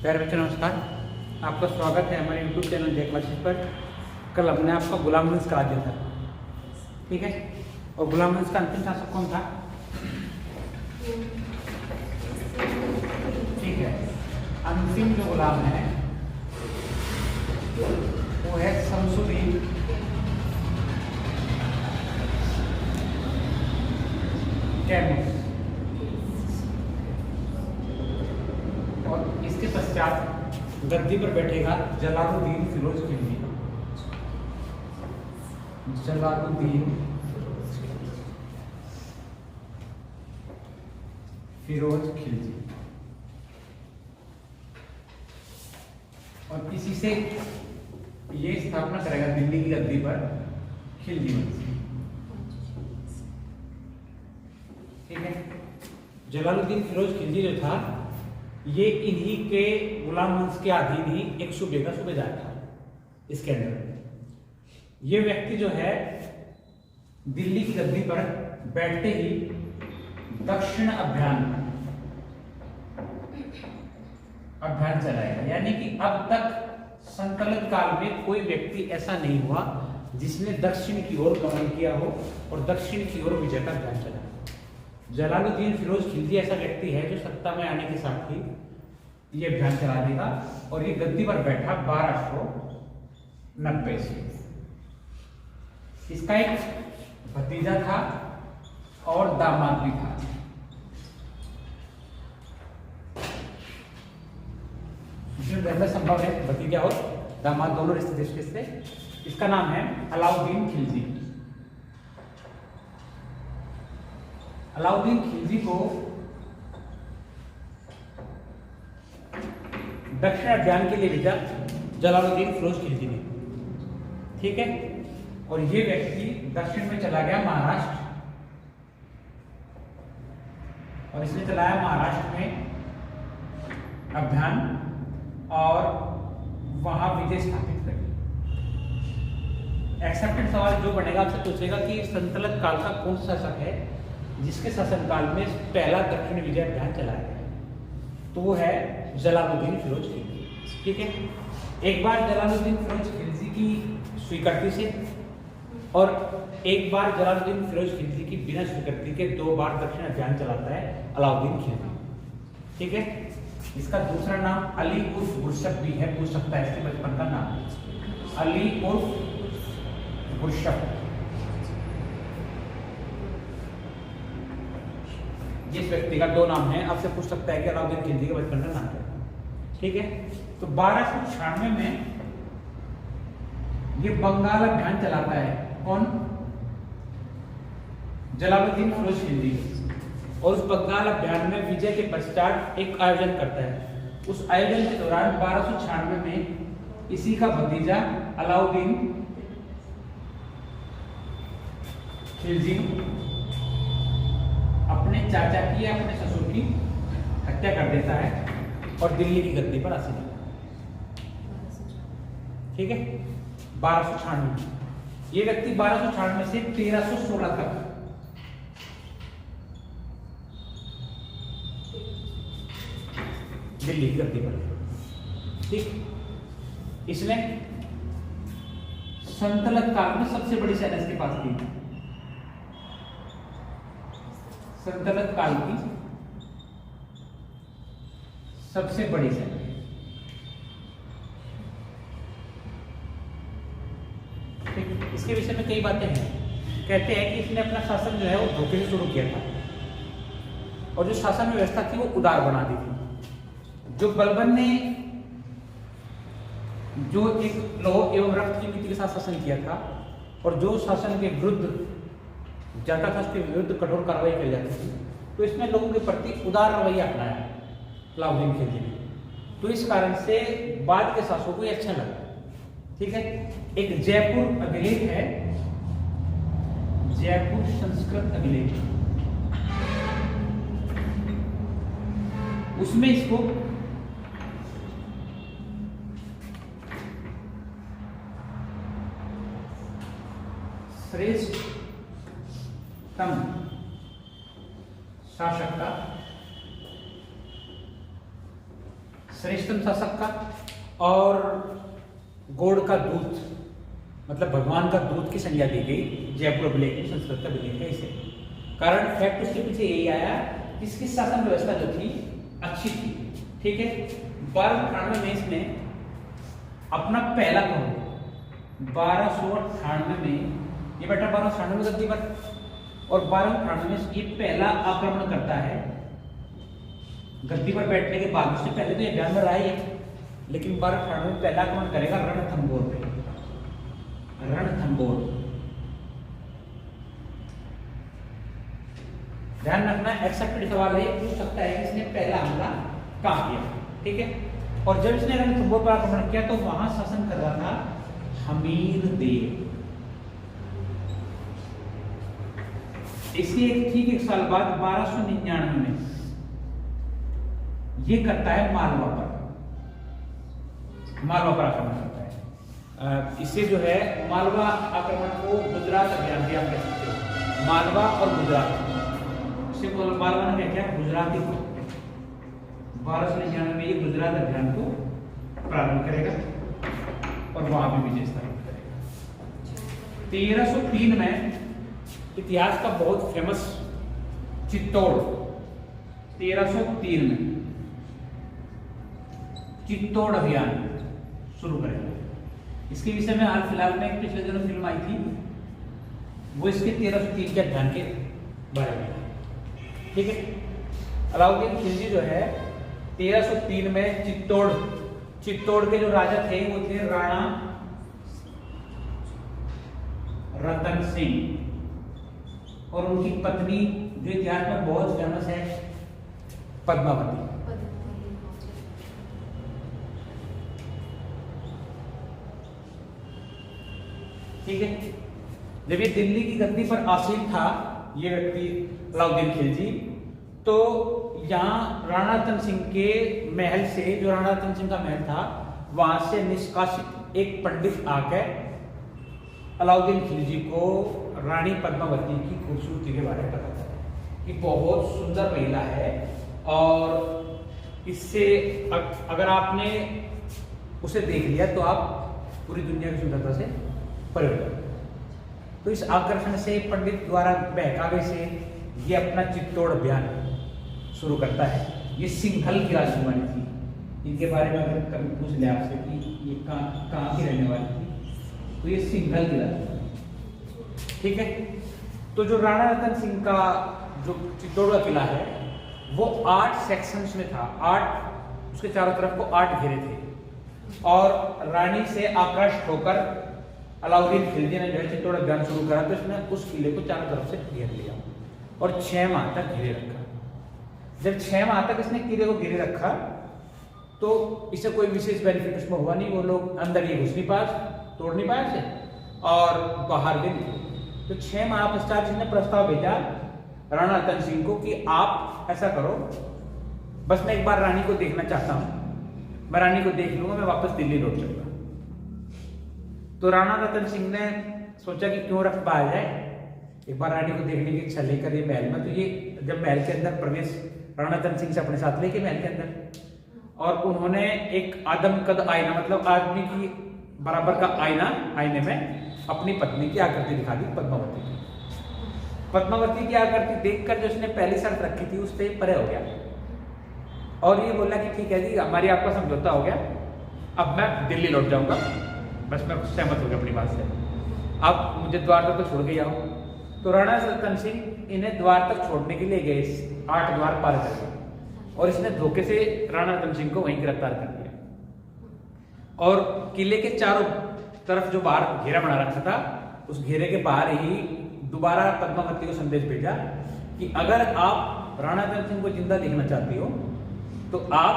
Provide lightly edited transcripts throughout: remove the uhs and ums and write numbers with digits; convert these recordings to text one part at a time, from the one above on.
प्यारे बच्चों नमस्कार। आपका स्वागत है हमारे YouTube चैनल जय क्लासेस पर। कल हमने आपको गुलाम वंश करा दिया था, ठीक है। और गुलाम वंश का अंतिम शासक कौन था? ठीक है, अंतिम जो गुलाम है वो है शमसुद्दीन तैमूर। और इसके पश्चात गद्दी पर बैठेगा जलालुद्दीन फिरोज खिलजी। जलालुद्दीन फिरोज खिलजी। और इसी से ये स्थापना करेगा दिल्ली की गद्दी पर खिलजी वंश, ठीक है। जलालुद्दीन फिरोज खिलजी जो था ये इन्हीं के गुलाम वंश के अधीन ही एक सूबे का सूबेदार था। इसके अंदर ये व्यक्ति जो है दिल्ली की गद्दी पर बैठते ही दक्षिण अभियान चलाएगा। यानी कि अब तक संकलन काल में कोई व्यक्ति ऐसा नहीं हुआ जिसने दक्षिण की ओर गमन किया हो और दक्षिण की ओर विजय का अभियान चलाया। जलालुद्दीन फिरोज खिलजी ऐसा व्यक्ति है जो सत्ता में आने के साथ ही ये अभियान चला देगा। और ये गद्दी पर बैठा 1290 से। इसका एक भतीजा था और दामाद भी था। इसमें संभव है भतीजा और दामाद दोनों रिश्ते दृष्टि से। इसका नाम है अलाउद्दीन खिलजी। अलाउद्दीन खिलजी को दक्षिण अभियान के लिए भेजा जलालुद्दीन फिरोज खिलजी ने, ठीक है। और ये व्यक्ति दक्षिण में चला गया महाराष्ट्र, और इसने चलाया महाराष्ट्र में अभियान और वहां विजय स्थापित करी। एक्सेप्टेड सवाल जो बनेगा आपसे पूछेगा कि संतलत काल का कौन सा शासक है जिसके शासनकाल में पहला दक्षिण विजय अभियान चलाया गया, तो वो है जलालुद्दीन फिरोज खिलजी, ठीक है। एक बार जलालुद्दीन फिरोज खिलजी की स्वीकृति से और एक बार जलालुद्दीन फिरोज खिलजी की बिना स्वीकृति के 2 बार दक्षिण अभियान चलाता है अलाउद्दीन खिलजी, ठीक है। इसका दूसरा नाम अली उर्फ गुरशप भी है, पूछ सकता है। इसके बचपन का नाम अली उर्फ गुरशप। जिस व्यक्ति का 2 नाम है, आपसे पूछ सकता है कि अलाउद्दीन खिलजी के बचपन का नाम क्या है, ठीक है। तो 1296 में ये बंगाल अभियान चलाता है। कौन? जलालुद्दीन फिरोज खिलजी। और उस बंगाल अभियान में विजय के पश्चात एक आयोजन करता है। उस आयोजन के दौरान 1296 में इसी का भतीजा अलाउद्दीन खिलजी अपने चाचा की या अपने ससुर की हत्या कर देता है और दिल्ली की गद्दी पर आसीन होता है, ठीक है। 1296 ये व्यक्ति 1296 से 1316 तक दिल्ली की गद्दी पर, ठीक। इसने संतलत काल में सबसे बड़ी सेना इसके पास थी। संतलत काल की सबसे बड़ी सेना, ठीक। इसके विषय में कई बातें हैं। कहते हैं कि इसने अपना शासन जो है वो धोखे से शुरू किया था और जो शासन व्यवस्था थी वो उदार बना दी थी। जो बलबन ने जो एक लौह एवं रक्त की नीति के साथ शासन किया था और जो शासन के विरुद्ध जाता था उसके विरुद्ध कठोर कार्रवाई की जाती थी, तो इसमें लोगों के प्रति उदार रवैया अपनाया अलाउद्दीन खिलजी ने। तो इस कारण से बाद के शासकों को ये अच्छा लगा, ठीक है। एक जयपुर अभिलेख है, जयपुर संस्कृत अभिलेख, उसमें इसको श्रेष्ठतम शासक का श्रेष्ठतम शासक का, और गॉड का दूत, मतलब भगवान का दूत की संज्ञा दी गई जयपुर अभिलेख में, संस्कृत का अभिलेख है इसे। कारण फैक्ट उसके पीछे यही आया कि इसकी शासन व्यवस्था जो थी अच्छी थी, ठीक है। 1298 में इसने अपना पहला करोड़ 1298 में ये बेटा 1298 में गद्दी पर, और 1298 में ये पहला आक्रमण करता है गद्दी पर बैठने के बाद। उससे पहले तो ये ध्यान में रहा ही है, लेकिन 1298 में पहला आक्रमण करेगा रणथंबोर पे। रणथंबोर, ध्यान रखना, एक्सेप्टेड सवाल है, पूछ सकता है कि इसने पहला हमला कहां किया, ठीक है। और जब इसने रणथंबोर पर आक्रमण किया तो वहां शासन कर रहा था हमीर देव। इसके ठीक एक साल बाद 1299 में ये करता है मालवा पर, मालवा पर आक्रमण करता है। इससे जो है मालवा आक्रमण को गुजरात अभियान भी आप कह सकते हो, मालवा और गुजरात, इससे मालवा ने क्या किया, गुजराती को 1299 में ये गुजरात अभियान को प्रारंभ करेगा और वहां भी विजय स्थापित करेगा। 1303 में इतिहास का बहुत फेमस चित्तौड़, 1303 में चित्तौड़ अभियान शुरू करेगा। इसके विषय में हाल फिलहाल में एक पिछले दिनों फिल्म आई थी, वो इसके 1303 के अभियान के बारे में, ठीक है। अलाउद्दीन खिलजी जो है 1303 में चित्तौड़ के जो राजा थे वो थे राणा रतन सिंह, और उनकी पत्नी जो इतिहास में बहुत फेमस है पद्मावती। ठीक है, जब ये दिल्ली की गद्दी पर आसीन था ये व्यक्ति अलाउद्दीन खिलजी, तो यहाँ राणा रतन सिंह के महल से, जो राणा रतन सिंह का महल था, वहां से निष्कासित एक पंडित आकर अलाउद्दीन खिलजी को रानी पद्मावती की खूबसूरती के बारे में बताता है कि बहुत सुंदर महिला है, और इससे अगर आपने उसे देख लिया तो आप पूरी दुनिया की सुंदरता से परे हो जाओगे। तो इस आकर्षण से, पंडित द्वारा बहकावे से ये अपना चित्तौड़ अभियान शुरू करता है। ये सिंघल की राजकुमारी थी, इनके बारे में अगर कभी पूछ ले आपसे कि ये कहाँ की रहने वाली थी, तो ये सिंघल की राजकुमारी, ठीक है। तो जो राणा रतन सिंह का जो चित्तौड़ का किला है वो 8 सेक्शंस में था, 8, उसके चारों तरफ को 8 घेरे थे, और रानी से आकृष्ट होकर अलाउद्दीन खिलजी ने जो है चित्तौड़ अभियान शुरू करा, तो इसने उस किले को चारों तरफ से घेर लिया और 6 माह तक घेरे रखा। जब 6 माह तक इसने किले को घेरे रखा तो इससे कोई विशेष बेनिफिट उसमें हुआ नहीं, वो लोग अंदर ये घुस नहीं पाए, तोड़ नहीं पाए थे, और बाहर भी नहीं। तो 6 माह पश्चात इसने प्रस्ताव भेजा राणा रतन सिंह को कि आप ऐसा करो, बस मैं एक बार रानी को देखना चाहता हूं, मैं रानी को देख लूंगा, मैं वापस दिल्ली लौट जाऊंगा। तो राणा रतन सिंह ने सोचा कि क्यों रख पाया जाए, एक बार रानी को देखने की इच्छा लेकर ये महल में। तो ये जब महल के अंदर प्रवेश राणा रतन सिंह से अपने साथ लेके महल के अंदर, और उन्होंने एक आदमकद आईना, मतलब आदमी की बराबर का आईना, आईने में अपनी पत्नी की आकृति दिखा दी, पद्मावती की। पद्मावती की आकृति देखकर जो उसने पहली शर्त रखी थी उससे परे हो गया, और ये बोला कि ठीक है जी, हमारी आपका समझौता हो गया, अब मैं दिल्ली लौट जाऊंगा, बस मैं सहमत हो गया अपनी बात से, अब मुझे द्वार तक तो छोड़ के जाओ। तो राणा रतन सिंह इन्हें द्वार तक छोड़ने के लिए गए, 8 द्वार पार कर गए, और इसने धोखे से राणा रतन सिंह को वहीं गिरफ्तार कर लिया, और किले के चारों तरफ जो बाहर घेरा बना रखा था, उस घेरे के बाहर ही दोबारा पद्मावती को संदेश भेजा कि अगर आप राणा रतन सिंह को जिंदा देखना चाहती हो तो आप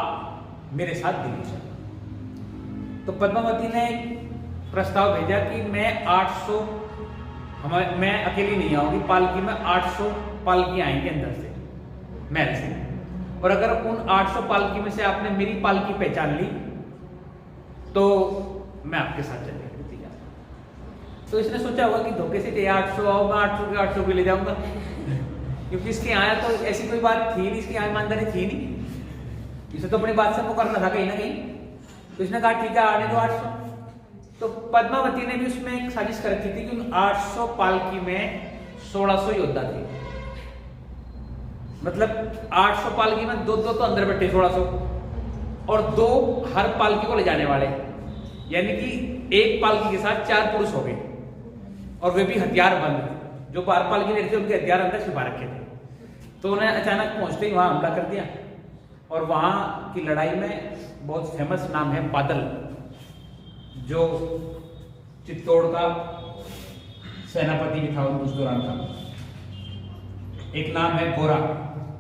मेरे साथ दिल्ली चलो। तो पद्मावती ने प्रस्ताव भेजा कि मैं अकेली नहीं आऊंगी, पालकी में 800 पालकी आएंगे अंदर से, महल से, और अगर उन 800 पालकी में से आपने मेरी पालकी पहचान ली तो मैं आपके साथ चलेगा। तो इसने सोचा होगा कि धोखे से 800 आओगा, 800 के 800 को ले जाऊंगा, क्योंकि इसके आया तो ऐसी कोई बात थी नहीं, इसकी ईमानदारी थी नहीं। इसे तो अपनी बात से मुकरना था कहीं ना कहीं, तो इसने कहा ठीक है आने दो 800। तो पद्मावती ने भी उसमें एक साजिश कर रखी थी कि उन 800 पालकी में 1600 योद्धा थे, मतलब 800 पालकी में दो तो अंदर बैठे 1600 और 2 हर पालकी को ले जाने वाले, यानी कि एक पालकी के साथ 4 पुरुष हो गए और वे भी हथियार बंद, जो बाहर पालकी ले रहे थे उनके हथियार अंदर छिपा रखे थे। तो उन्हें अचानक पहुंचते ही वहां हमला कर दिया और वहां की लड़ाई में बहुत फेमस नाम है बादल, जो चित्तौड़ का सेनापति भी था उस दौरान का। एक नाम है गोरा,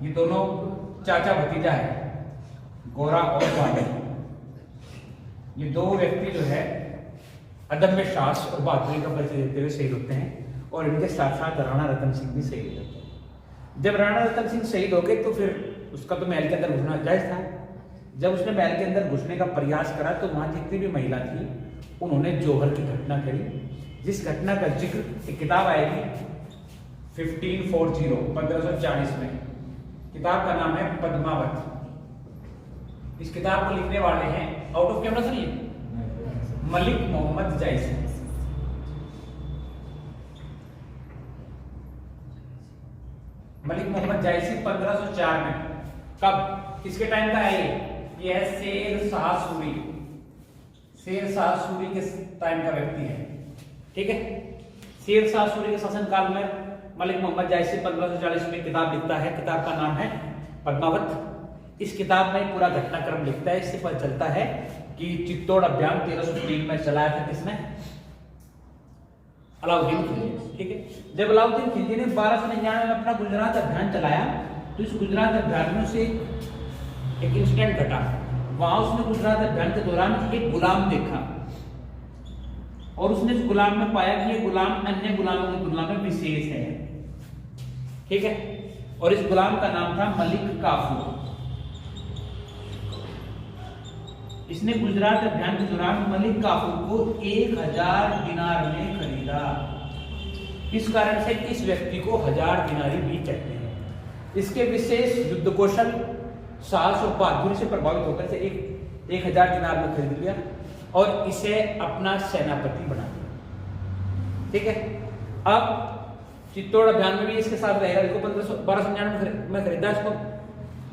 ये दोनों चाचा भतीजा है, गोरा और बादल। ये 2 व्यक्ति जो है अदम्य साहस और बहादुरी का परिचय देते हुए शहीद होते हैं और इनके साथ साथ राणा रतन सिंह भी शहीद होते हैं। जब राणा रतन सिंह शहीद हो गए तो फिर उसका तो महल के अंदर घुसना जायज था। जब उसने महल के अंदर घुसने का प्रयास करा तो वहां जितनी भी महिला थी उन्होंने जौहर की घटना करी, जिस घटना का जिक्र एक किताब आएगी 1540 में। किताब का नाम है पद्मावत। इस किताब को लिखने वाले हैं आउट ऑफ कैमरा सुनिए मलिक मोहम्मद जायसी। मलिक मोहम्मद जायसी 1504 में, कब किसके टाइम का है ये है शेर शाह सूरी, शेर शाह सूरी के टाइम का व्यक्ति है, ठीक है। शेर शाह सूरी के शासनकाल में मलिक मोहम्मद जायसी 1540 में किताब लिखता है, किताब का नाम है पद्मावत। इस किताब में पूरा घटनाक्रम लिखता है। इससे पता चलता है कि चित्तौड़ अभियान 1303 में चलाया था किसने, अलाउद्दीन खिलजी, ठीक है। जब अलाउद्दीन खिलजी ने 1299 में अपना गुजरात अभियान चलाया तो इस गुजरात अभियान में उसे एक इंसिडेंट घटा। वहां उसने गुजरात अभियान के दौरान एक गुलाम देखा और उसने इस गुलाम में पाया कि ये गुलाम अन्य गुलामों की तुलना में विशेष है, ठीक है। और इस गुलाम का नाम था मलिक काफूर। इसने गुजरात अभियान के दौरान मलिक काफूर को 1000 दिनार में खरीदा। इस कारण से इस व्यक्ति को 1000 दिनारी भी कहते हैं। इसके विशेष युद्ध कौशल, साहस और बहादुरी से प्रभावित होकर से 1000 दिनार में खरीद लिया और इसे अपना सेनापति बना दिया, ठीक है। अब चित्तौड़ अभियान में भी इसके साथ रहेगा, इसको 1299 में खरीदा इसको।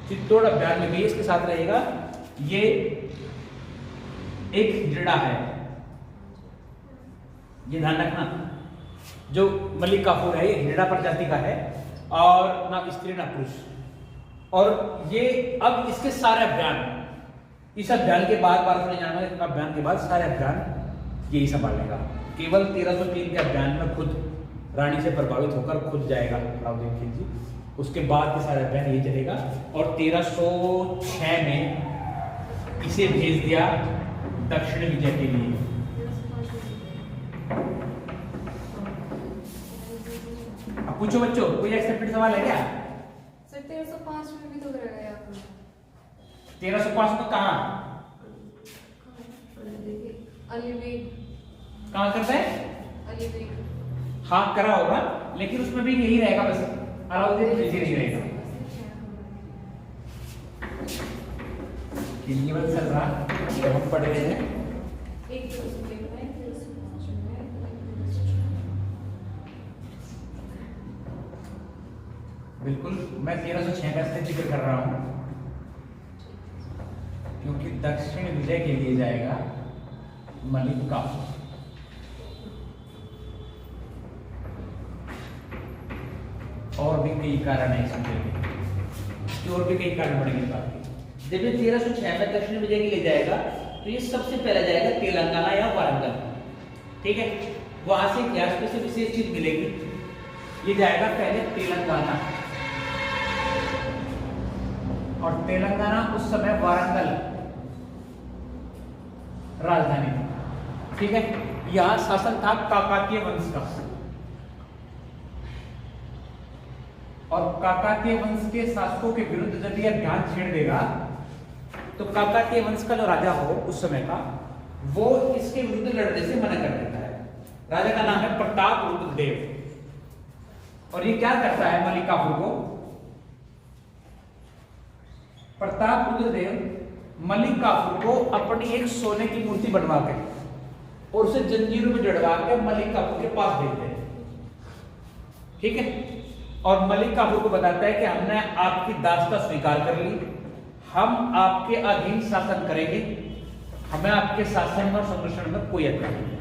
चित्तौड़ अभियान में भी इसके साथ रहेगा। ये एक हिजड़ा है, ये ध्यान रखना। जो मलिक काफूर है ये हिजड़ा प्रजाति का है और ना स्त्री ना पुरुष। और ये अब इसके सारे अभियान, इस अभियान के बाद 1299 अभियान के बाद सारे अभियान यही संभालेगा। केवल 1303 के अभियान में खुद रानी से प्रभावित होकर खुद जाएगा अलाउद्दीन खिलजी, उसके बाद के सारे अभियान यही चलेगा। और 1306 में इसे भेज दिया दक्षिण विजय के लिए। अब पूछो बच्चों, कोई एक्सेप्टेड सवाल है क्या? सर 1305 में भी तो कराया आपने। 1305 में कहाँ अलीबेग, कहाँ करते हैं? अलीबेग हाँ करा होगा, लेकिन उसमें भी यही रहेगा, बस अलाउद्दीन खिलजी नहीं रहेगा। खिलजी बस चल रहा जब हम पढ़ रहे हैं। एक तो उसमें है 1305 में। बिल्कुल, मैं 1306 का इसलिए जिक्र कर रहा हूँ क्योंकि दक्षिण विजय के लिए जाएगा मलिक काफूर। और भी कई कारण है इसके, और भी कई कारण बढ़ेंगे बात के। जब ये 1306 में दक्षिण विजय के लिए जाएगा तो ये सबसे पहले जाएगा तेलंगाना या वारंगल, ठीक है। वहां से इतिहास में से विशेष चीज मिलेगी, ये जाएगा पहले तेलंगाना, और तेलंगाना उस समय वारंगल राजधानी थी, ठीक है। यहां शासन था काकातीय वंश का, और काकातीय वंश के शासकों के विरुद्ध जब यह अभियान छेड़ देगा तो काकातीय वंश का जो राजा हो उस समय का, वो इसके विरुद्ध लड़ने से मना कर देता है। राजा का नाम है प्रताप रुद्रदेव, और ये क्या करता है मलिक काफूर को, प्रताप देव मलिक काफूर को अपनी एक सोने की मूर्ति बनवा के और उसे जंजीरों में जड़वा के मलिक काफूर के पास भेजते हैं, ठीक है। और मलिक काफूर को बताता है कि हमने आपकी दास्ता स्वीकार कर ली, हम आपके अधीन शासन करेंगे, हमें आपके शासन और संरक्षण में कोई अधिकार नहीं।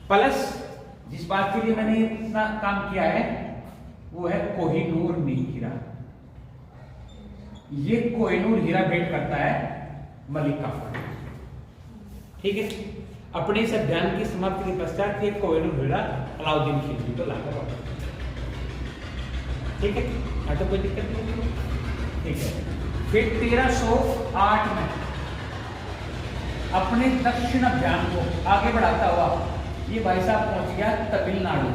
प्लस जिस बात के लिए मैंने इतना काम किया है वो है कोहिनूर हीरा। ये कोहिनूर हीरा भेंट करता है मलिक काफूर, ठीक है। अपने इस अभियान की समाप्ति के पश्चात ये कोहिनूर हीरा अलाउद्दीन खिलजी को लाकर वापस, ठीक है। हाँ, तो कोई दिक्कत नहीं, ठीक है। फिर 1308 में अपने दक्षिण अभियान को आगे बढ़ाता हुआ ये भाई साहब पहुंच गया तमिलनाडु,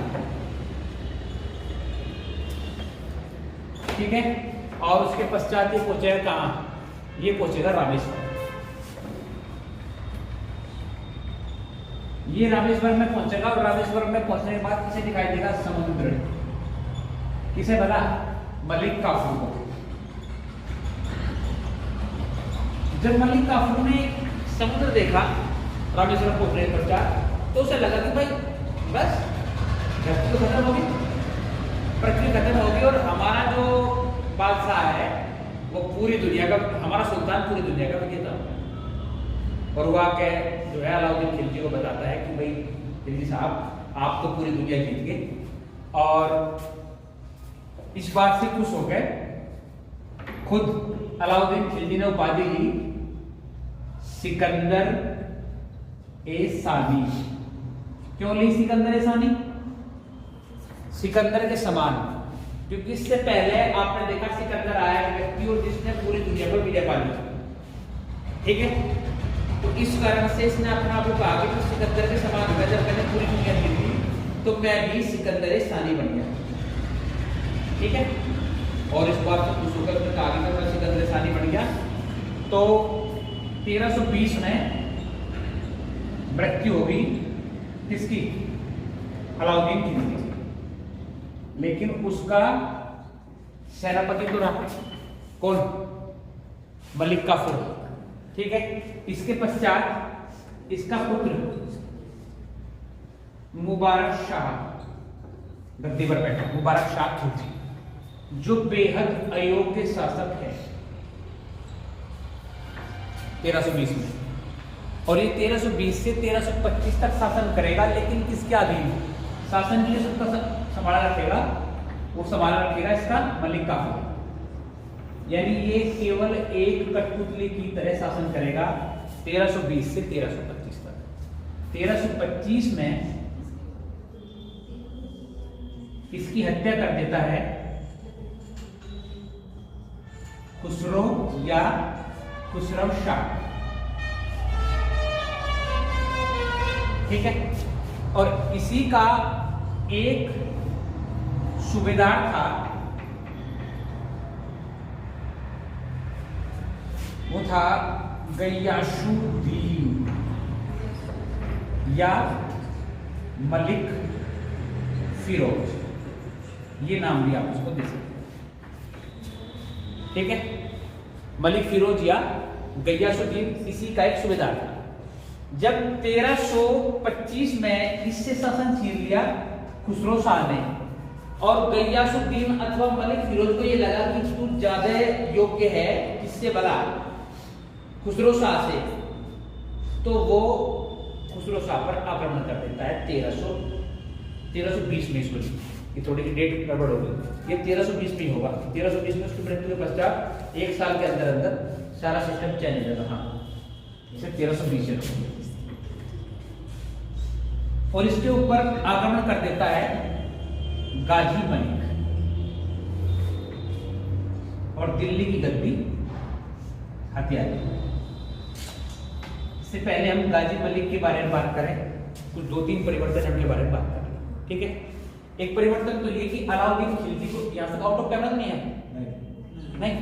ठीक है। और उसके पश्चात ये पहुंचेगा कहां, ये पहुंचेगा रामेश्वर। ये रामेश्वर में पहुंचेगा और रामेश्वर में पहुंचने के बाद किसे दिखाई देगा, समुद्र। किसे बना, मलिक काफूर को। जब मलिक काफूर ने समुद्र देखा रामेश्वर पहुंचने के पश्चात, तो उसे लगा कि भाई बस धरती तो खत्म होगी, पृथ्वी खत्म होगी और हमारा जो बादशाह है वो पूरी दुनिया का, हमारा सुल्तान पूरी दुनिया का विजेता। और वह के जो है अलाउद्दीन खिलजी को बताता है कि भाई खिलजी साहब आप तो पूरी दुनिया जीत गए। और इस बात से खुश हो गए खुद अलाउद्दीन खिलजी ने उपाधि ली सिकंदर ए सानी। क्यों ली सिकंदर ए सानी, सिकंदर के समान, क्योंकि इससे पहले आपने देखा सिकंदर आया व्यक्ति और जिसने पूरी दुनिया पर विजय पा ली, ठीक है। तो इस कारण से इसने अपना आप को कहा कि सिकंदर के समान होगा, जब मैंने पूरी दुनिया जीती तो मैं भी सिकंदर ए सानी बन गया, ठीक है। और इस बात को खुश होकर उसने कहा कि मैं सिकंदर ए सानी बन गया। तो 1320 में मृत्यु होगी किसकी, अलाउद्दीन खिलजी की, लेकिन उसका सेनापति तो रहा कौन, मलिक काफूर, ठीक है। इसके पश्चात इसका पुत्र मुबारक शाह गद्दी पर बैठा, मुबारक शाह खिलजी, जो बेहद अयोग्य शासक है 1320 में। और ये 1320 से 1325 तक शासन करेगा, लेकिन किसके अधीन, शासन की सबका संभाला रखेगा, वो संभाला रखेगा इसका मलिक काफूर। यानी ये केवल एक कठपुतली की तरह शासन करेगा 1320 से 1325 तक। 1325 में इसकी हत्या कर देता है खुसरो या खुसरो शाह, ठीक है। और इसी का एक सूबेदार था, वो था गयासुद्दीन या मलिक फिरोज, ये नाम भी आप उसको दे सकते, ठीक है। मलिक फिरोज या गयासुद्दीन इसी का एक सूबेदार था। जब 1325 में इससे शासन छीन लिया खुसरो शाह ने, और गयासुद्दीन अथवा मलिक फिरोज को ये लगा कि तू ज्यादा योग्य है किससे बला, खुसरो शाह से, तो वो खुसरो शाह पर आक्रमण कर देता है 1320 में। इसको ये थोड़ी सी डेट गड़बड़ हो गई, ये 1320 में होगा। 1320 में उसकी मृत्यु के पश्चात 1 साल के अंदर अंदर सारा सिस्टम चेंज हो जाएगा। हाँ, इसे 1320 में। और इसके ऊपर आक्रमण कर देता है गाजी मलिक और दिल्ली की गद्दी हथिया ली। इससे पहले हम गाजी मलिक के बारे में बात करें, कुछ 2-3 परिवर्तन उनके बारे में बात करें, ठीक है। एक परिवर्तन तो ये कि अलाउद्दीन खिलजी को यहां से आउट ऑफ कैमरा नहीं है, नहीं।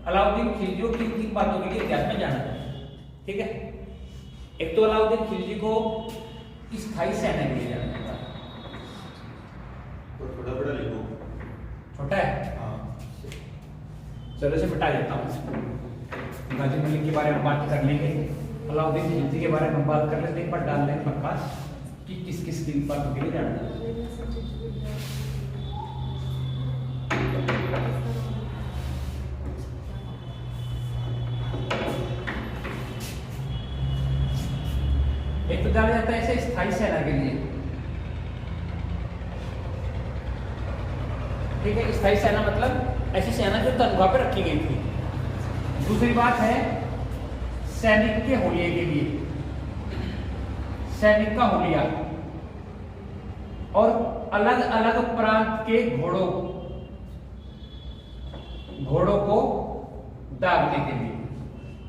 अलाउद्दीन खिलजी को 3 बातों के लिए इतिहास में जाना है, ठीक है। एक तो अलाउद्दीन खिलजी को स्थायी सेना के लिए जाना था, छोटा बड़ा लिखो, छोटा है, हाँ, चलो इसे मिटा देता हूं। गाजी मलिक के बारे में बात कर लेंगे, अलाउद्दीन खिलजी के बारे में बात कर लेते, एक बार डाल लेंगे पक्का कि किस किस की बातों के लिए जानना है। एक तो डाला जाता है ऐसे स्थायी सेना के लिए, ठीक है, स्थायी सेना मतलब ऐसी सेना जो तनख्वाह पे रखी गई थी। दूसरी बात है सैनिक के होलिये के लिए, सैनिक का होलिया, और अलग अलग प्रांत के घोड़ों को दागने के लिए।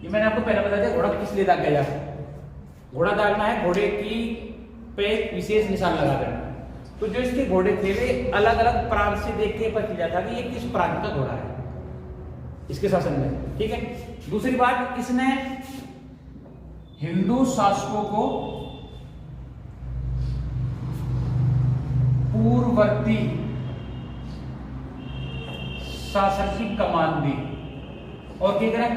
ये मैंने आपको पहले बता दिया घोड़ा किस लिए दागा जाता है। घोड़ा दागना है घोड़े की पे विशेष निशान लगा देना। तो जो इसके घोड़े थे वे अलग अलग प्रांत से देख के पता चला था कि ये किस प्रांत का घोड़ा है इसके शासन में, ठीक है। दूसरी बात, इसने हिंदू शासकों को पूर्ववर्ती शासन की कमान दी, और क्या करें,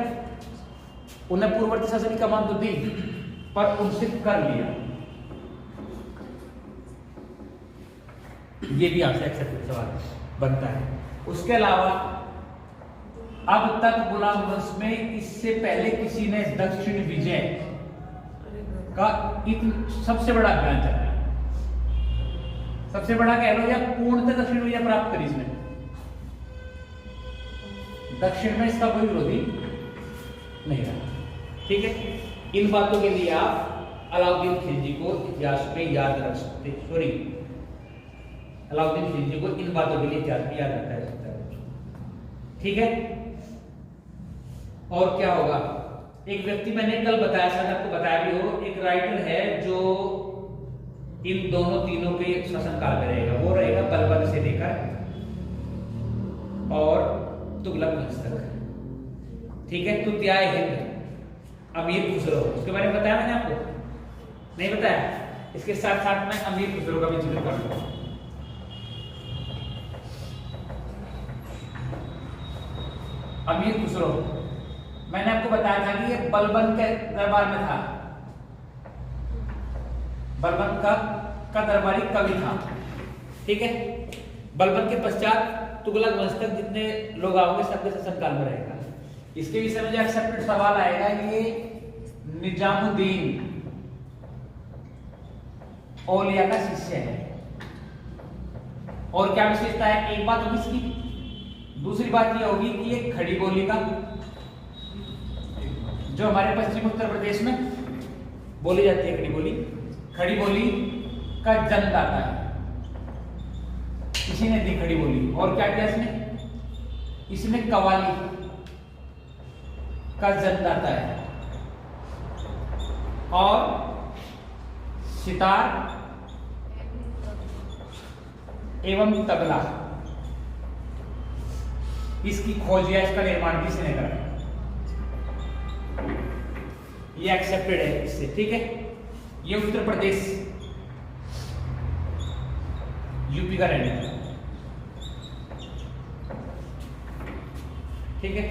उन्हें पूर्ववर्ती शासन की कमान तो दी पर उनसे कर लिया। ये भी आपसे एक्सेप्टेड सवाल बनता है। उसके अलावा अब तक गुलाम वंश में इससे पहले किसी ने दक्षिण विजय का सबसे बड़ा अभियान चलाया, सबसे बड़ा कह लो या पूर्णतः दक्षिण विजय प्राप्त करी इसने। दक्षिण में इसका कोई विरोधी नहीं रहा, ठीक है। इन बातों के लिए आप अलाउद्दीन खिलजी को इतिहास में याद रख सकते, सॉरी अलाउद्दीन खिलजी को इन बातों के लिए इतिहास में याद रखा जा सकता है, ठीक है। और क्या होगा, एक व्यक्ति मैंने कल बताया, शायद आपको बताया भी हो, एक राइटर है जो इन दोनों तीनों के शासनकाल में रहेगा, वो रहेगा बलबन से लेकर और तुगलक वंश तक, ठीक है। तुत्याय हिंद, अमीर खुसरो, उसके बारे में बताया मैंने आपको, नहीं बताया। इसके साथ साथ मैं अमीर खुसरो का भी जिक्र करूंगा। अमीर खुसरो मैंने आपको बताया था कि ये बलबन के दरबार में था, बलबन का दरबारी कवि था, ठीक है। बलबन के पश्चात तुगलक वंश तक जितने लोग आओगे सबके शासनकाल में रहेगा। इसके विषय में जो एक्सेप्टेड सवाल आएगा, ये निजामुद्दीन औलिया का शिष्य है, और क्या विशेषता है, एक बात होगी इसकी। दूसरी बात ये होगी कि ये खड़ी बोली का, जो हमारे पश्चिम उत्तर प्रदेश में बोली जाती है खड़ी बोली का जन्मदाता है, इसी ने दी खड़ी बोली। और क्या किया इसने कव्वाली का जन्मदाता है, और सितार एवं तबला, इसकी खोज या इसका निर्माण किसने करा, ये एक्सेप्टेड है इससे, ठीक है। ये उत्तर प्रदेश यूपी का रहने वाला, ठीक है।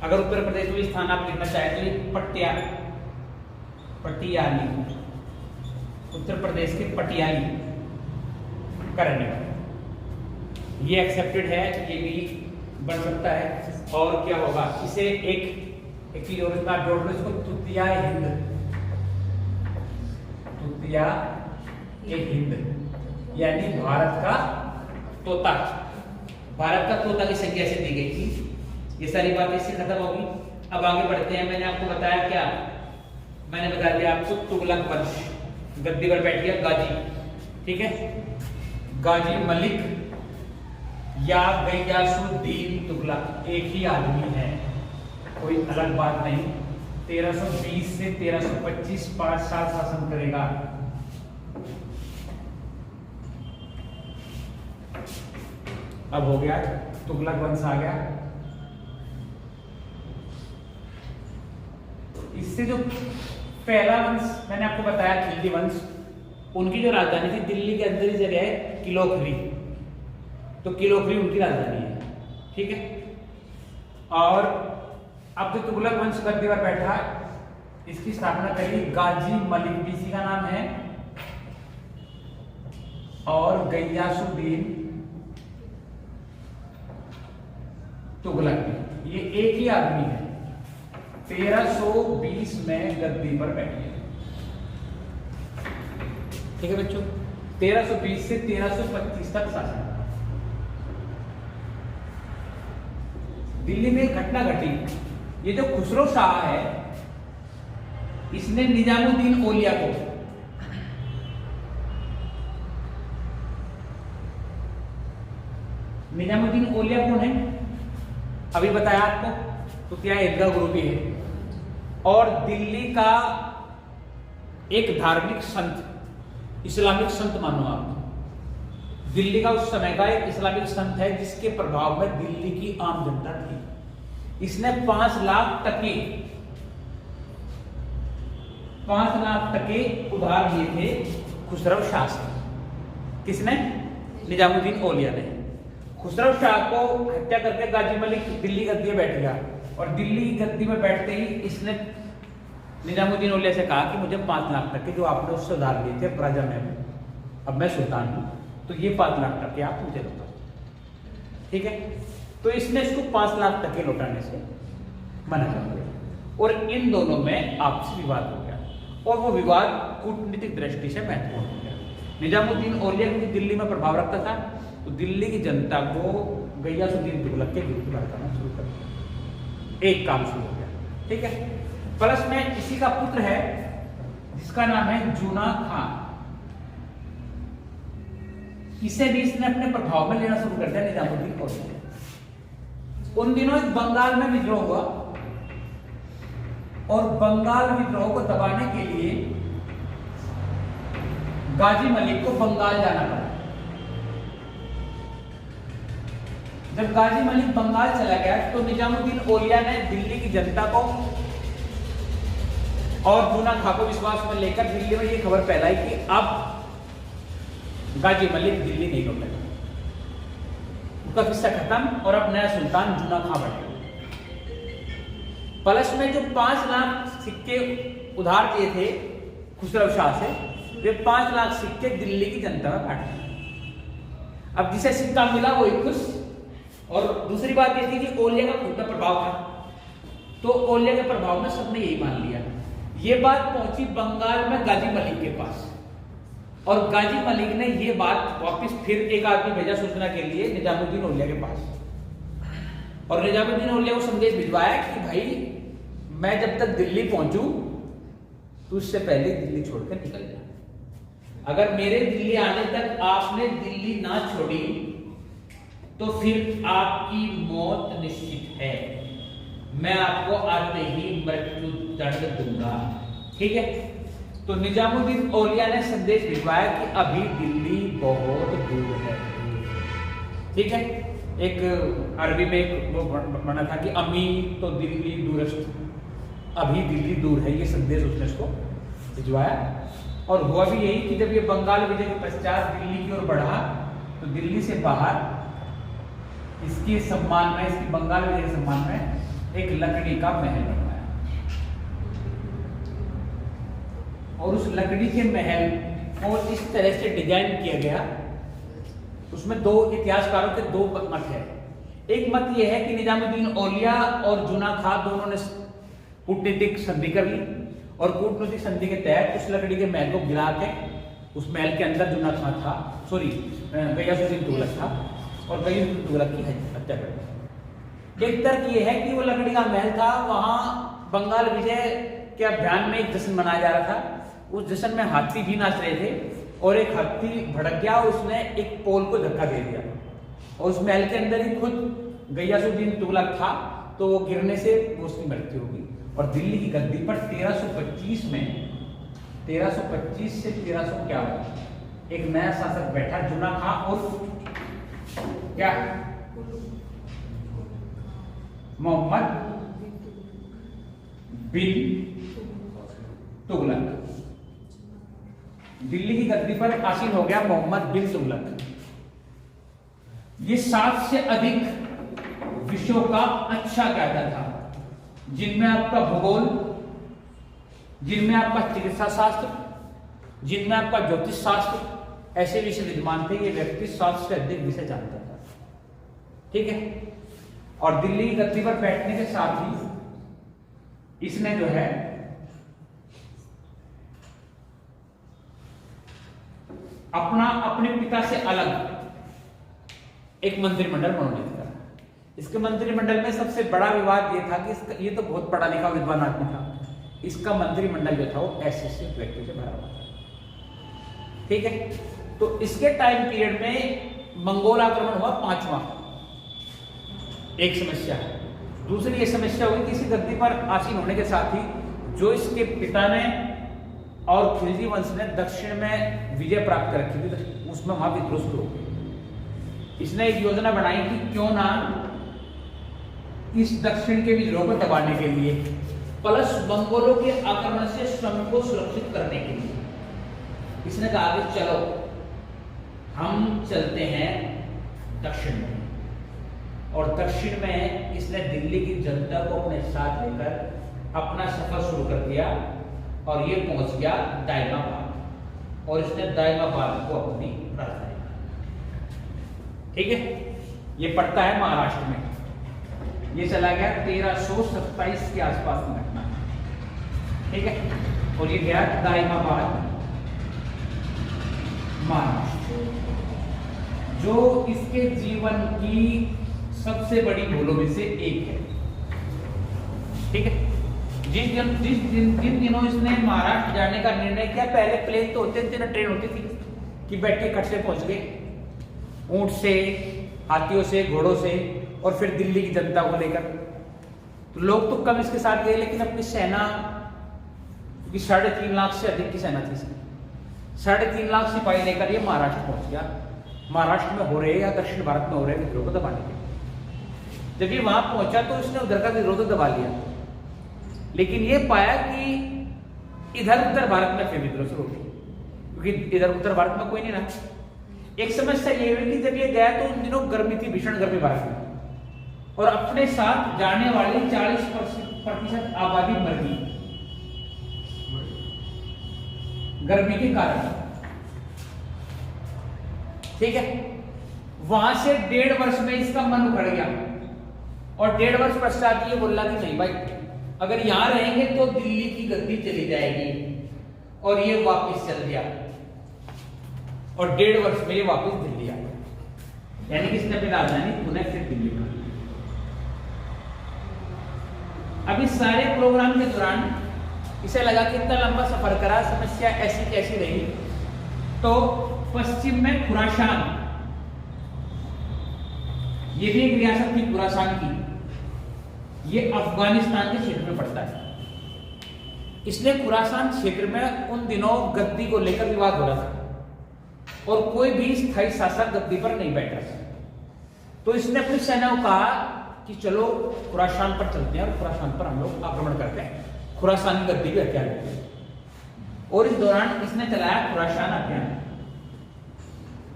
अगर उत्तर प्रदेश में स्थान आप लिखना चाहें तो ये पटियाली, उत्तर प्रदेश के पटियाली का रहने वाला, ये एक्सेप्टेड है, ये भी बन सकता है। और क्या होगा, इसे एक चीज और इसका जोड़ लो, इसको तुतिया हिंद, तुतिया हिंद यानी भारत का तोता, भारत का तोता की संख्या से दी गई थी। ये सारी बातें इससे खत्म होगी। अब आगे बढ़ते हैं। मैंने आपको बताया क्या, मैंने बता दिया आपको तुगलक वंश, गद्दी पर बैठ गया गाजी, ठीक है। गाजी मलिक या गयासुद्दीन तुगलक एक ही आदमी है, कोई अलग बात नहीं। 1320 से 1325 5 साल शासन करेगा। अब हो गया, तुगलक वंश आ गया। इससे जो पहला वंश मैंने आपको बताया खिलजी वंश, उनकी जो राजधानी थी दिल्ली के अंदर ही जगह है किलोखरी, तो किलोखरी उनकी राजधानी है, ठीक है। और अब जो तुगलक वंश गद्दी पर बैठा, इसकी स्थापना करी गाजी मलिक बीसी का नाम है, और गयासुद्दीन तुगलक। ये एक ही आदमी है, 1320 में गद्दी पर बैठे। ठीक है बच्चों, 1320 से 1325 तक शासन। दिल्ली में एक घटना घटी। ये जो खुसरो शाह है, इसने निजामुद्दीन औलिया को निजामुद्दीन औलिया कौन है अभी बताया आपको, तो क्या ईदगाह गुरु भी है, और दिल्ली का एक धार्मिक संत, इस्लामिक संत मानो आप। दिल्ली का उस समय का एक इस्लामिक संत है जिसके प्रभाव में दिल्ली की आम जनता थी। इसने 5 लाख टके उधार लिए थे खुसरो शाह से। किसने? निजामुद्दीन औलिया ने। खुसरो शाह को हत्या करके गाजी मलिक दिल्ली गद्दी में बैठ गया, और दिल्ली गद्दी में बैठते ही इसने निजामुद्दीन औलिया से कहा कि मुझे 5 लाख टके जो आपने उससे उधार लिए थे प्रजा में, अब मैं सुल्तान हूं, तो ये 5 लाख टके आप मुझे लौटा। ठीक है, तो इसने इसको 5 लाख टके लौटाने से मना कर दिया, और इन दोनों में आपसी विवाद हो गया, और वो विवाद कूटनीतिक दृष्टि से महत्वपूर्ण हो गया। निजामुद्दीन औलिया क्योंकि दिल्ली में प्रभाव रखता था, तो दिल्ली की जनता को गयासुद्दीन तुगलक के विरुद्ध भड़काना शुरू कर दिया। एक काम शुरू हो गया। ठीक है, प्लस में इसी का पुत्र है जिसका नाम है जूना खान। इसे भी इसने अपने प्रभाव में लेना शुरू कर दिया निजामुद्दीन औलिया। उन दिनों एक बंगाल में विद्रोह हुआ, और बंगाल विद्रोह को दबाने के लिए गाजी मलिक को बंगाल जाना पड़ा। जब गाजी मलिक बंगाल चला गया, तो निजामुद्दीन औलिया ने दिल्ली की जनता को और जूना खां को विश्वास में लेकर दिल्ली में यह खबर फैलाई कि अब गाजी मलिक दिल्ली नहीं लौटेगा, उसका किस्सा खत्म, और अब नया सुल्तान जूना खां बैठे। प्लस में जो 5 लाख सिक्के उधार दिए थे खुसरो शाह से, वे 5 लाख सिक्के दिल्ली की जनता में बांट दिए। अब जिसे सिक्का मिला वो ही खुश। और दूसरी बात ये थी कि औलिया का खुद का प्रभाव था, तो औलिया के प्रभाव में सबने यही मान लिया। ये बात पहुंची बंगाल में गाजी मलिक के पास, और गाजी मलिक ने ये बात वापस फिर एक आदमी भेजा सूचना के लिए निजामुद्दीन औलिया के पास, और निजामुद्दीन औलिया को संदेश भिजवाया कि भाई मैं जब तक दिल्ली पहुंचूं तो उससे पहले दिल्ली छोड़कर निकल जा। अगर मेरे दिल्ली आने तक आपने दिल्ली ना छोड़ी तो फिर आपकी मौत निश्चित है, मैं आपको आते ही मृत्यु दंड दूंगा। ठीक है, तो निजामुद्दीन औलिया ने संदेश भिजवाया कि अभी दिल्ली बहुत दूर है। ठीक है, एक अरबी में एक वो बना था कि अमी तो दिल्ली दूरस्थ, अभी दिल्ली दूर है, ये संदेश उसने इसको भिजवाया। और हुआ भी यही कि जब ये बंगाल विजय के पश्चात दिल्ली की ओर बढ़ा, तो दिल्ली से बाहर इसके सम्मान में, इसकी बंगाल विजय के सम्मान में एक लकड़ी का महल बनवाया, और उस लकड़ी के महल को इस तरह से डिजाइन किया गया। उसमें दो इतिहासकारों के दो मत है। एक मत यह है कि निजामुद्दीन औलिया और जूना खां दोनों ने कूटनीतिक संधि कर ली, और कूटनीतिक संधि के तहत उस लकड़ी के महल को गिरा के उस महल के अंदर जूना खां था, गयासुद्दीन तुगलक था, और गयासुद्दीन तुगलक की हत्या कर दी। एक तर्क ये है कि वो लकड़ी का महल था, वहां बंगाल विजय के अभियान में एक जश्न मनाया जा रहा था। उस जश्न में हाथी भी नाच रहे थे, और एक हाथी भड़क गया, उसने एक पोल को धक्का दे दिया, और उस महल के अंदर ही खुद गयासुद्दीन तुगलक था, तो वो गिरने से उसकी मृत्यु होगी। और दिल्ली की गद्दी पर 1325 में 1325 से 1351 एक नया शासक बैठा, जूना खां, और क्या मोहम्मद बिन तुगलक। दिल्ली की गद्दी पर आसीन हो गया मोहम्मद बिन तुगलक। ये 7 से अधिक विषयों का अच्छा कहता था। जिनमें आपका भूगोल, जिनमें आपका चिकित्सा शास्त्र, जिनमें आपका ज्योतिष शास्त्र, ऐसे विषय विद्यमान थे। ये व्यक्ति 7 से अधिक विषय जानता था, ठीक है। और दिल्ली की गद्दी पर बैठने के साथ ही इसने जो है अपने पिता से अलग एक मंत्रिमंडल मनोनीत करा। इसके मंत्रिमंडल में सबसे बड़ा विवाद ये था कि ये तो बहुत पढ़ा लिखा विद्वान आदमी था, इसका मंत्रिमंडल जो था वो ऐसे व्यक्ति से भरा हुआ था, ठीक है। तो इसके टाइम पीरियड में मंगोल आक्रमण हुआ 5वां, एक समस्या है। दूसरी ये समस्या हुई कि इसी गद्दी पर आसीन होने के साथ ही जो इसके पिता ने और खिलजी वंश ने दक्षिण में विजय प्राप्त कर रखी थी, उसमें वहां विद्रोह शुरू हो गई। इसने एक योजना बनाई कि क्यों ना इस दक्षिण के विद्रोह को दबाने के लिए प्लस मंगोलों के आक्रमण से स्वयं को सुरक्षित करने के लिए इसने कहा कि चलो हम चलते हैं दक्षिण में। और दक्षिण में इसने दिल्ली की जनता को अपने साथ लेकर अपना सफर शुरू कर दिया और ये पहुंच गया दायमाबाद, और इसने दायमाबाद को अपनी राजधानी, ठीक है। ये पड़ता है महाराष्ट्र में। ये चला गया 1327 के आसपास की घटना, ठीक है। और ये गया दायमाबाद महाराष्ट्र, जो इसके जीवन की सबसे बड़ी भूलों में से एक है, ठीक है। जिन दिनों इसने महाराष्ट्र जाने का निर्णय किया, पहले प्लेन तो होते थे ना, ट्रेन होती थी कि बैठ के कट से पहुंच गए, ऊंट से, हाथियों से, घोड़ों से, और फिर दिल्ली की जनता को लेकर। तो लोग तो कम इसके साथ गए, लेकिन अपनी सेना, क्योंकि 3.5 लाख से अधिक की सेना थी इसकी, 3.5 लाख सिपाही लेकर ये महाराष्ट्र पहुंच गया। महाराष्ट्र में हो रहे या दक्षिण भारत में हो रहे विद्रोह को दबाने के। जब ये वहां पहुंचा तो इसने उधर का विरोध दबा लिया, लेकिन ये पाया कि इधर उत्तर भारत में फिर विद्रोह शुरू हो गई, क्योंकि इधर उत्तर भारत में कोई नहीं रहा। एक समस्या ये हुई कि जब ये गया तो उन दिनों गर्मी थी, भीषण गर्मी भारत में, और अपने साथ जाने वाली 40% आबादी मर गई गर्मी के कारण, ठीक है। वहां से 1.5 वर्ष में इसका मन उखड़ गया, और 1.5 वर्ष पश्चात ये बोला कि नहीं भाई, अगर यहां रहेंगे तो दिल्ली की गद्दी चली जाएगी, और ये वापस चल गया। और 1.5 वर्ष में ये वापस दिल्ली आ गया, यानी कि इसने अपनी राजधानी पुनः फिर दिल्ली बना। अब इस सारे प्रोग्राम के दौरान इसे लगा कि इतना लंबा सफर करा, समस्या ऐसी कैसी रही। तो पश्चिम में खुरासान, ये भी एक रियासत थी खुरासान की, ये अफगानिस्तान के क्षेत्र में पड़ता है। इसलिए खुरासान क्षेत्र में उन दिनों गद्दी को लेकर विवाद हो रहा था, और कोई भी स्थायी शासक गद्दी पर नहीं बैठ रहा था। तो इसने अपनी सेना को कहा कि चलो खुरासान पर चलते हैं और खुरासान पर हम लोग आक्रमण करते हैं, खुरासान की गद्दी की हत्या करते हैं। और इस दौरान इसने चलाया खुरासान अभियान।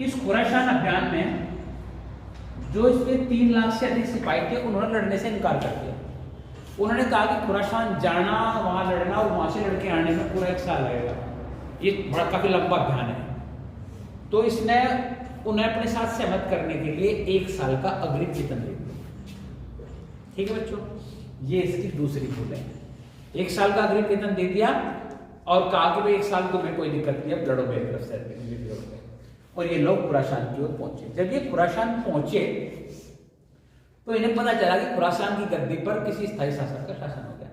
इस खुरासान अभियान में जो इसके 3 लाख से अधिक सिपाही थे, उन्होंने लड़ने से इनकार कर दिया। उन्होंने कहा कि खुरासान जाना, वहां लड़ना और वहां से लड़के आने में पूरा 1 साल लगेगा, ये बड़ा काफी लंबा अभियान है। तो इसने उन्हें अपने साथ सहमत करने के लिए 1 साल का अग्रिम वेतन दे दिया, ठीक है बच्चों। ये इसकी दूसरी भूल है। 1 साल का अग्रिम वेतन दे दिया और कहा कि भाई 1 साल तुम्हें कोई दिक्कत नहीं, अब लड़ो मेरी तरफ से। और ये लोग खुरासान की ओर पहुंचे। जब ये खुरासान पहुंचे तो इन्हें पता चला कि खुरासान की गद्दी पर किसी स्थायी शासक का शासन हो गया,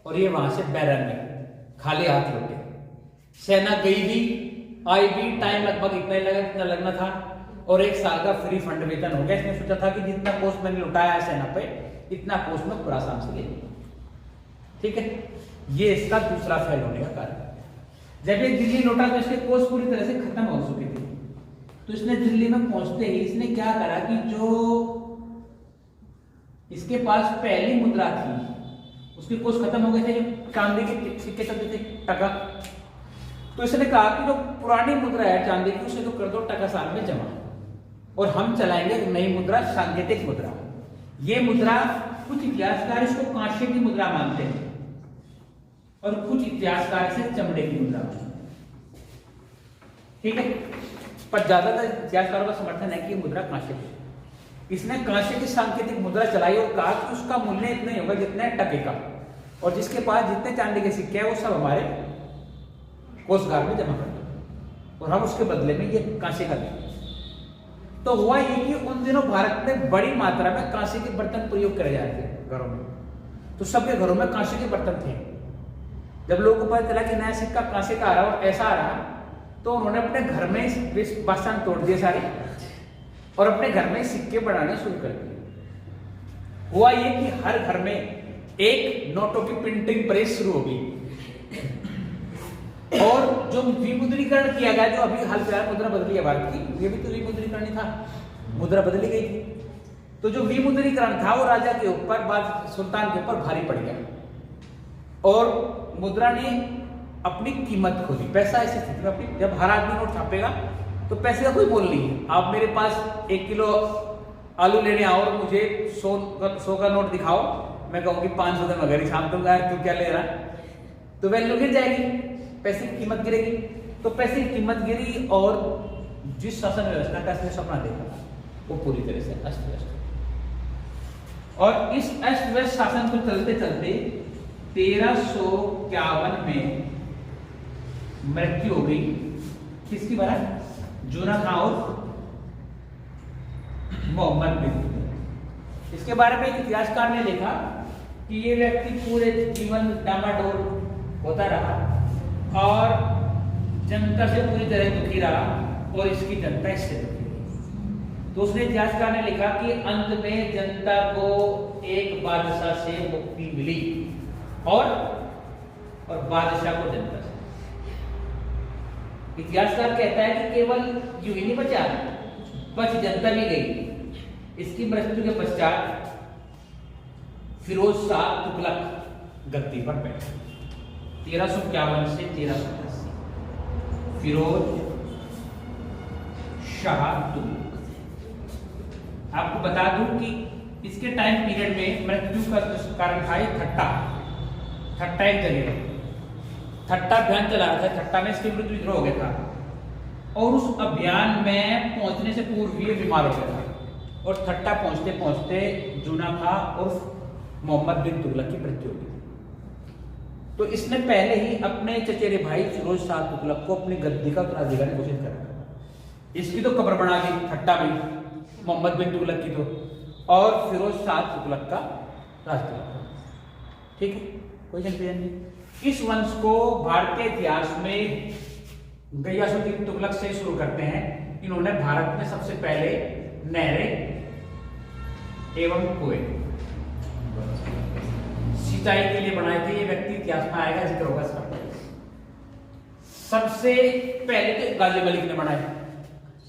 और ये वहां से बैरन में खाली हाथ लौटे। सेना गई भी आई भी, टाइम लगभग इतना ही लगा जितना लगना था, और 1 साल का फ्री फंड वेतन हो गया। इसने सोचा था कि जितना कोष मैंने लुटाया है सेना पे, इतना कोष में खुरासान से ले लूंगा, ठीक है। ये इसका दूसरा फेल होने का कारण। जब ये दिल्ली लौटा तो इसके कोष पूरी तरह से खत्म हो चुके थे। तो इसने दिल्ली में पहुंचते ही इसने क्या करा कि जो इसके पास पहली मुद्रा थी उसके कोष खत्म हो गए थे, जो चांदी के सिक्के चलते थे, टका। तो इसने कहा कि जो पुरानी मुद्रा है चांदी की, उसे तो कर दो टका साल में जमा, और हम चलाएंगे नई मुद्रा, सांकेतिक मुद्रा। ये मुद्रा कुछ इतिहासकार इसको कांसे की मुद्रा मानते हैं और कुछ इतिहासकार इसे चमड़े की मुद्रा मानते हैं। ठीक है, पर ज्यादातर इतिहासकारों का समर्थन है कि ये मुद्रा कांसे की। इसने कांसे की सांकेतिक मुद्रा चलाई और कहा कि उसका मूल्य इतना ही होगा जितना है टके का, और जिसके पास जितने चांदी के सिक्के हैं वो सब हमारे कोषागार में जमा कर दो और हम उसके बदले में ये कांसे का देंगे। तो हुआ ये कि उन दिनों भारत में बड़ी मात्रा में कांसे के बर्तन प्रयोग करे जाते थे घरों में, तो सबके घरों में कांसे के बर्तन थे। जब लोगों को पता चला कि नया सिक्का कांसे का आ रहा और ऐसा आ रहा, तो उन्होंने अपने घर में बासन तोड़ दिए सारे और अपने घर में सिक्के बनाने शुरू कर दिए। हुआ ये कि हर घर में एक नोटों की प्रिंटिंग प्रेस शुरू हो गई और जो विमुद्रीकरण किया गया, जो अभी हाल फिलहाल मुद्रा बदली है भारत की, ये भी तो विमुद्रीकरण ही था, मुद्रा बदली गई थी। तो जो विमुद्रीकरण था वो राजा के ऊपर, सुल्तान के ऊपर भारी पड़ गया और मुद्रा ने अपनी कीमत खो दी। पैसा ऐसी स्थिति में अपनी, जब हर आदमी नोट छापेगा तो पैसे का कोई मोल नहीं है। आप मेरे पास 1 किलो आलू लेने आओ और मुझे 100 का नोट दिखाओ, मैं कहूँगी 500 का मगर छाप दूंगा, तू क्या ले रहा, तो वैल्यू गिर जाएगी, पैसे की कीमत गिरेगी। तो पैसे की कीमत गिरी और जिस शासन व्यवस्था का इसने सपना देखा वो पूरी तरह से अस्त व्यस्त। और इस अस्त व्यस्त शासन को चलते चलते 1351 में मृत्यु हो गई। किसकी बना? जूना खां और मोहम्मद बिन। इसके बारे में एक इतिहासकार ने लिखा कि ये व्यक्ति पूरे जीवन डामाडोल होता रहा और जनता से पूरी तरह दुखी रहा और इसकी जनता इससे दुखी रही। तो उसने इतिहासकार ने लिखा कि अंत में जनता को एक बादशाह से मुक्ति मिली और बादशाह को जनता से। इतिहासकार कहता है कि केवल यूं ही नहीं बचा, बच जनता भी गई। इसकी मृत्यु के पश्चात फिरोज शाह तुगलक गद्दी पर बैठे 1351 से 1380। फिरोज शाह तुगलक, आपको बता दूं कि इसके टाइम पीरियड में मृत्यु का कारण था ठट्टा एक जगह ठट्टा अभियान चला रहा था। ठट्टा में इसके विरुद्ध विद्रोह हो गया था और उस अभियान में पहुंचने से पूर्व ये बीमार हो गया था और ठट्टा पहुंचते पहुंचते जूना खां और मोहम्मद बिन तुगलक की मृत्यु हो गई। तो इसने पहले ही अपने चचेरे भाई फिरोज शाह तुगलक को अपनी गद्दी का उत्तराधिकारी घोषित करा। इसकी तो कब्र बना दी ठट्टा में मोहम्मद बिन तुगलक की, तो और फिरोज शाह तुगलक का राज। ठीक है, कोई कंफ्यूजन नहीं। इस वंश को भारतीय इतिहास में गयासुद्दीन तुगलक से शुरू करते हैं। इन्होंने भारत में सबसे पहले नहरें एवं कुएं सिंचाई के लिए बनाए थे। ये व्यक्ति इतिहास में आएगा, जिक्र होगा इसका। सबसे पहले तो गाजी मलिक ने बनाए,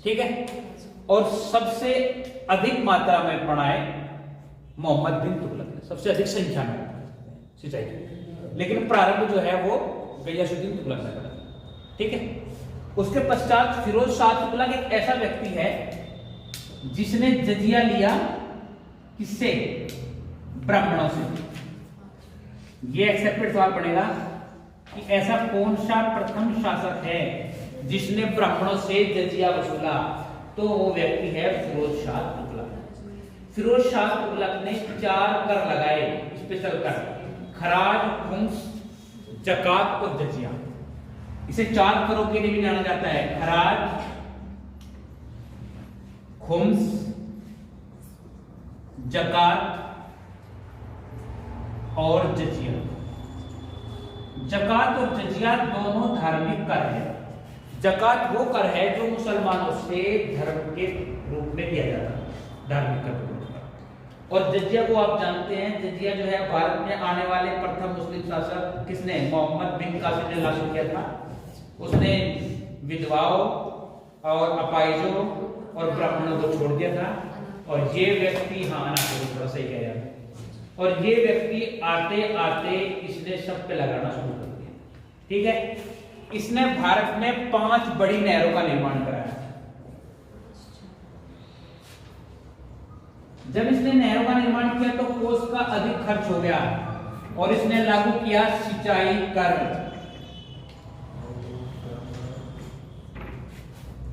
ठीक है, और सबसे अधिक मात्रा में बनाए मोहम्मद बिन तुगलक ने, सबसे अधिक संख्या में सिंचाई की। लेकिन प्रारंभ जो है वो गयासुद्दीन तुगलक ने करा, ठीक है। उसके पश्चात फिरोज शाह तुगलक एक ऐसा व्यक्ति है जिसने जजिया लिया किससे? ब्राह्मणों से। ये एक्सेप्टेड सवाल पड़ेगा कि ऐसा कौन सा प्रथम शासक है जिसने ब्राह्मणों से जजिया वसूला, तो वो व्यक्ति है फिरोज शाह तुगलक। फिरोज शाह तुगलक ने 4 कर लगाए, स्पेशल कर, खराज, खुम्स, जकात और जजिया। इसे 4 करों के लिए भी जाना जाता है। खराज, खुम्स, जकात और जजिया। जकात और जजिया दोनों धार्मिक कर है। जकात वो कर है जो मुसलमानों से धर्म के रूप में दिया जाता है, धार्मिक कर। और जजिया को आप जानते हैं, जजिया जो है भारत में आने वाले प्रथम मुस्लिम शासक किसने? मोहम्मद बिन कासिम ने लागू किया था। उसने विधवाओं और अपाहिजों और ब्राह्मणों को छोड़ दिया था। और ये व्यक्ति, हाँ थोड़ा सही कह रहा है, और ये व्यक्ति आते आते इसने सब पे लगाना शुरू कर दिया, ठीक है। इसने भारत में 5 बड़ी नहरों का निर्माण कराया। जब इसने नहरों का निर्माण किया तो कोष का अधिक खर्च हो गया और इसने लागू किया सिंचाई कर।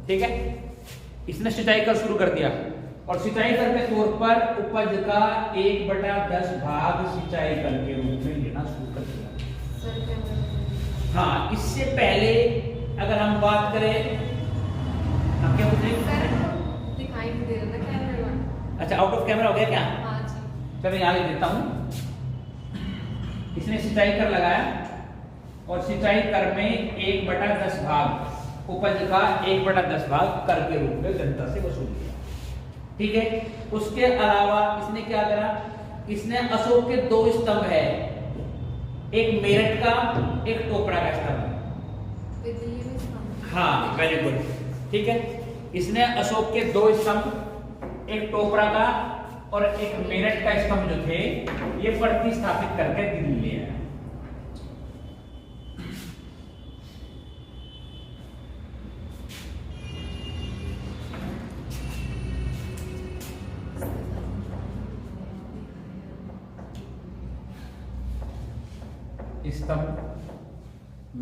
ठीक है, इसने सिंचाई कर शुरू कर दिया और सिंचाई कर के तौर पर उपज का 1/10 भाग सिंचाई कर के रूप में लेना शुरू कर दिया। सर कैमरा हाँ, इससे पहले अगर हम बात करें, हम क्या पूछ रहे हैं? सर दिखाई नहीं दे रहा था कैमरा। अच्छा, आउट ऑफ कैमरा हो गया क्या? हाँ जी। चलो यहाँ लिख देता हूँ। इसने सिंचाई कर लगाया और सिंचाई कर में 1/10 भाग उपज का 1/10 भाग कर के रूप में जनता से वसूल किया। ठीक है, उसके अलावा इसने क्या करा? इसने अशोक के 2 स्तंभ है, एक मेरठ का, एक टोपरा का स्तंभ। दिल्ली में स्तंभ। हाँ, वेरी गुड। ठीक है, इसने अशोक के 2 स्तंभ, एक टोपरा का और एक मेरठ का स्तंभ जो थे ये प्रतिस्थापित करके दिल्ली ले आया। स्तंभ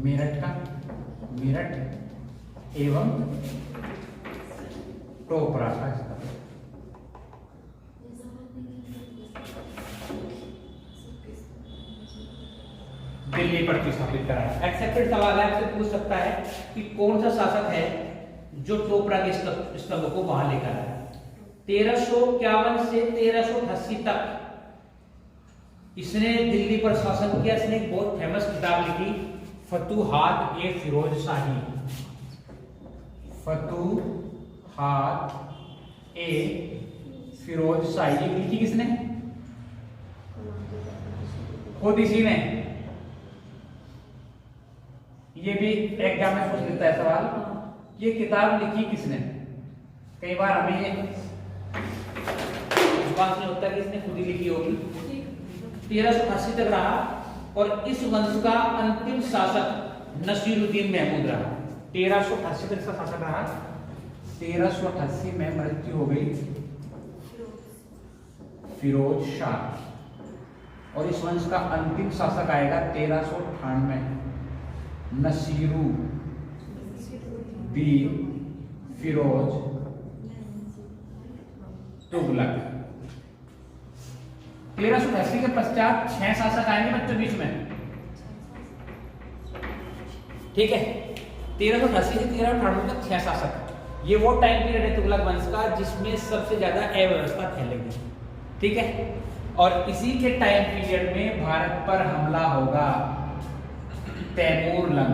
मेरठ का, मेरठ एवं टोपरा का स्तंभ दिल्ली प्रतिस्थापित कराया। एक्सेप्टेड सवाल है, आपसे पूछ सकता है कि कौन सा शासक है जो टोपरा के स्तंभ को वहां लेकर आया। 1351 से 1388 तक इसने दिल्ली पर शासन किया। इसने एक बहुत फेमस किताब लिखी, फतूहात ए फिरोज शाही। फतूहात ए फिरोज शाही लिखी किसने? खुद इसी ने। ये भी एग्जाम में पूछ लेता है सवाल, ये किताब लिखी किसने? कई बार हमें ये विश्वास नहीं होता कि इसने खुद ही लिखी होगी। 1380 तक रहा और इस वंश का अंतिम शासक नसीरुद्दीन महमूद रहा। 1380 तक इसका शासक रहा। 1388 में मृत्यु हो गई फिरोज शाह और इस वंश का अंतिम शासक आएगा 1398 नसीरुद्दीन फिरोज तुगलक। 1380 के पश्चात 6 शासक आएंगे बच्चों बीच में। ठीक है, 1380 से 1398 तक 6 शासक। ये वो टाइम पीरियड है तुगलक वंश का जिसमें सबसे ज्यादा अव्यवस्था फैलेगी। ठीक है, और इसी के टाइम पीरियड में भारत पर हमला होगा तैमूर लंग।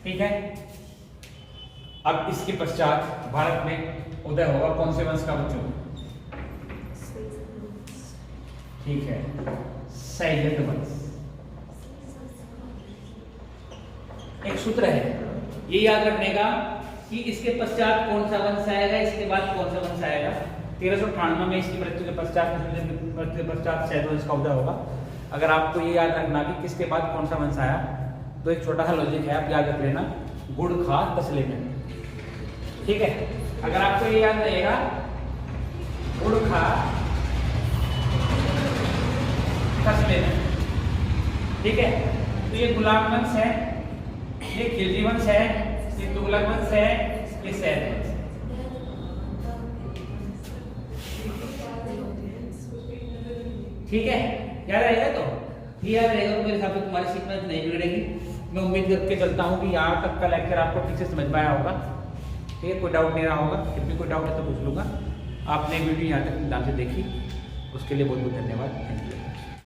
ठीक है, अब इसके पश्चात भारत में उदय होगा कौन से वंश का बच्चों? ठीक है, सैयद वंश। एक सूत्र है, ये याद रखने का कि इसके पश्चात कौन सा वंश आएगा, इसके बाद कौन सा वंश आएगा। 1398 में इसकी मृत्यु के पश्चात सैयद वंश का उदय होगा। अगर आपको ये याद रखना कि किसके बाद कौन सा वंश आया, तो एक छोटा सा लॉजिक है, आप याद रख लेना, गुड़ खा तसले में। ठीक है, अगर आपको ये याद रहेगा गुड़ खा तसले में, ठीक है, तो ये गुलाम वंश है, ये खिलजी वंश है, ये तुगलक वंश है, ये सैयद वंश। ठीक है, याद रहेगा? तो ये याद रहेगा तो मेरे हिसाब से तुम्हारी सीखना नहीं बिगड़ेगी। मैं उम्मीद करके चलता हूँ कि यहाँ तक का लेक्चर आपको ठीक से समझ में आया होगा। ठीक है, कोई डाउट नहीं रहा होगा। फिर भी कोई डाउट है तो पूछ लूँगा। आपने वीडियो यहाँ तक ध्यान से देखी, उसके लिए बहुत बहुत धन्यवाद। Thank you.